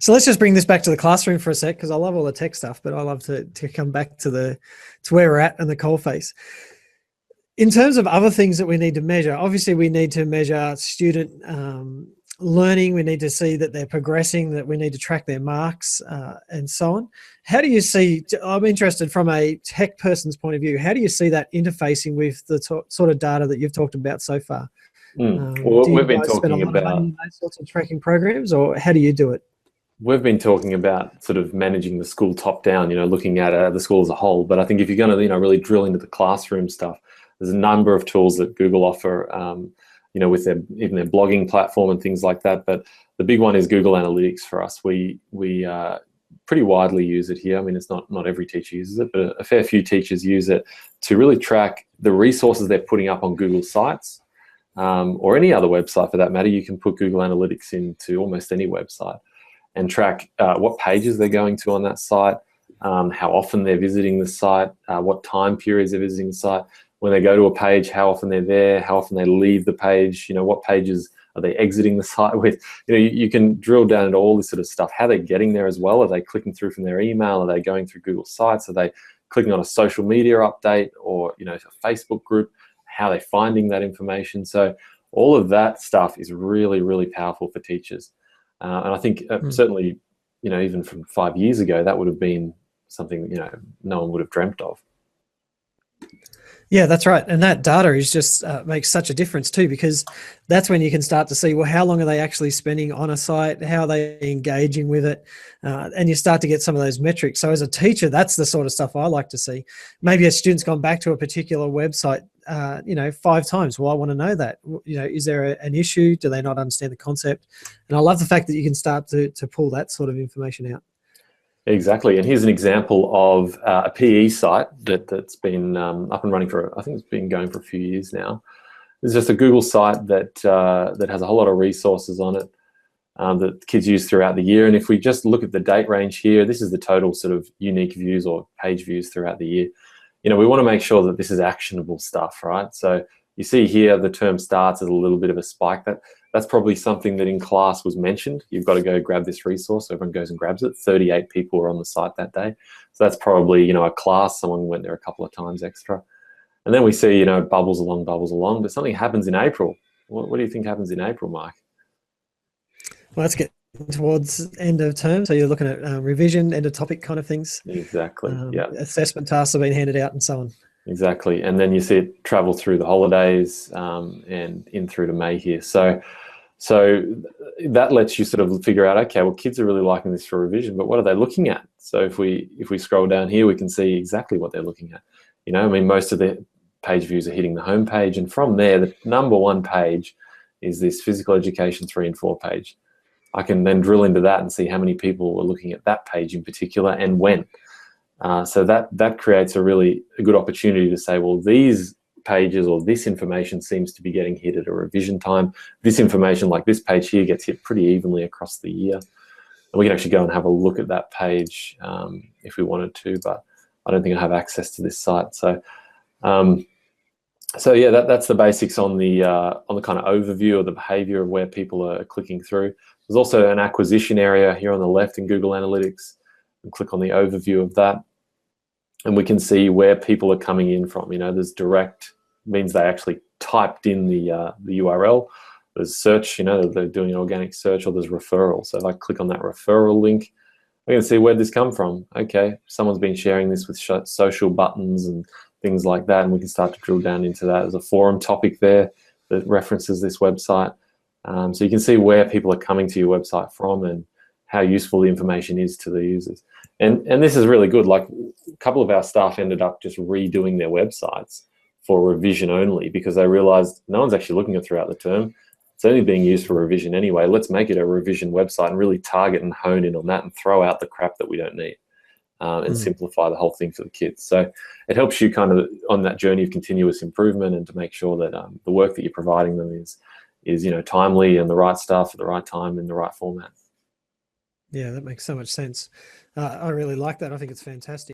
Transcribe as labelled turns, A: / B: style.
A: So let's just bring this back to the classroom for a sec, because I love all the tech stuff, but I love to come back to where we're at and the coalface. In terms of other things that we need to measure, obviously we need to measure student learning. We need to see that they're progressing, that we need to track their marks and so on. How do you see, I'm interested from a tech person's point of view, how do you see that interfacing with the sort of data that you've talked about so far?
B: Well, we've been talking about
A: those sorts of tracking programs, or how do you do it?
B: We've been talking about sort of managing the school top down, looking at the school as a whole. But I think if you're going to, really drill into the classroom stuff, there's a number of tools that Google offer, with even their blogging platform and things like that. But the big one is Google Analytics for us. We pretty widely use it here. I mean, it's not every teacher uses it, but a fair few teachers use it to really track the resources they're putting up on Google Sites, or any other website for that matter. You can put Google Analytics into almost any website and track what pages they're going to on that site, how often they're visiting the site, what time periods they're visiting the site. When they go to a page, how often they're there, how often they leave the page, what pages are they exiting the site with. You can drill down into all this sort of stuff, how they're getting there as well. Are they clicking through from their email? Are they going through Google Sites? Are they clicking on a social media update or, a Facebook group? How they're finding that information. So all of that stuff is really, really powerful for teachers. And I think certainly, even from 5 years ago, that would have been something, no one would have dreamt of.
A: Yeah, that's right. And that data is just makes such a difference too, because that's when you can start to see, well, how long are they actually spending on a site? How are they engaging with it? And you start to get some of those metrics. So as a teacher, that's the sort of stuff I like to see. Maybe a student's gone back to a particular website, 5 times. Well, I want to know that. Is there an issue? Do they not understand the concept? And I love the fact that you can start to pull that sort of information out.
B: Exactly, and here's an example of a PE site that's been up and running I think it's been going for a few years now. It's just a Google site that has a whole lot of resources on it that kids use throughout the year. And if we just look at the date range here, this is the total sort of unique views or page views throughout the year. We want to make sure that this is actionable stuff, right? So you see here the term starts as a little bit of a spike. That's probably something that in class was mentioned. You've got to go grab this resource. So everyone goes and grabs it. 38 people were on the site that day. So that's probably, a class. Someone went there a couple of times extra. And then we see, bubbles along. But something happens in April. What do you think happens in April, Mike?
A: Well, let's get towards end of term. So you're looking at revision, end of topic kind of things.
B: Exactly, yeah.
A: Assessment tasks have been handed out and so on.
B: Exactly, and then you see it travel through the holidays and in through to May here. So that lets you sort of figure out, okay, well, kids are really liking this for revision, but what are they looking at? So if we scroll down here, we can see exactly what they're looking at. Most of the page views are hitting the home page, and from there, the number one page is this physical education 3 and 4 page. I can then drill into that and see how many people were looking at that page in particular and when. So that creates a really good opportunity to say, well, these pages or this information seems to be getting hit at a revision time. This information, like this page here, gets hit pretty evenly across the year. And we can actually go and have a look at that page if we wanted to, but I don't think I have access to this site. So yeah, that's the basics on the kind of overview of the behavior of where people are clicking through. There's also an acquisition area here on the left in Google Analytics. And click on the overview of that, and we can see where people are coming in from. There's direct, means they actually typed in the URL. There's search, they're doing an organic search, or there's referral. So if I click on that referral link, I can see where'd this come from. Okay, someone's been sharing this with social buttons and things like that, and we can start to drill down into that. There's a forum topic there that references this website. So you can see where people are coming to your website from and how useful the information is to the users. And this is really good. Like, a couple of our staff ended up just redoing their websites for revision only because they realized no one's actually looking at it throughout the term. It's only being used for revision anyway. Let's make it a revision website and really target and hone in on that and throw out the crap that we don't need and simplify the whole thing for the kids. So it helps you kind of on that journey of continuous improvement and to make sure that the work that you're providing them is timely and the right stuff at the right time in the right format.
A: Yeah, that makes so much sense. I really like that. I think it's fantastic.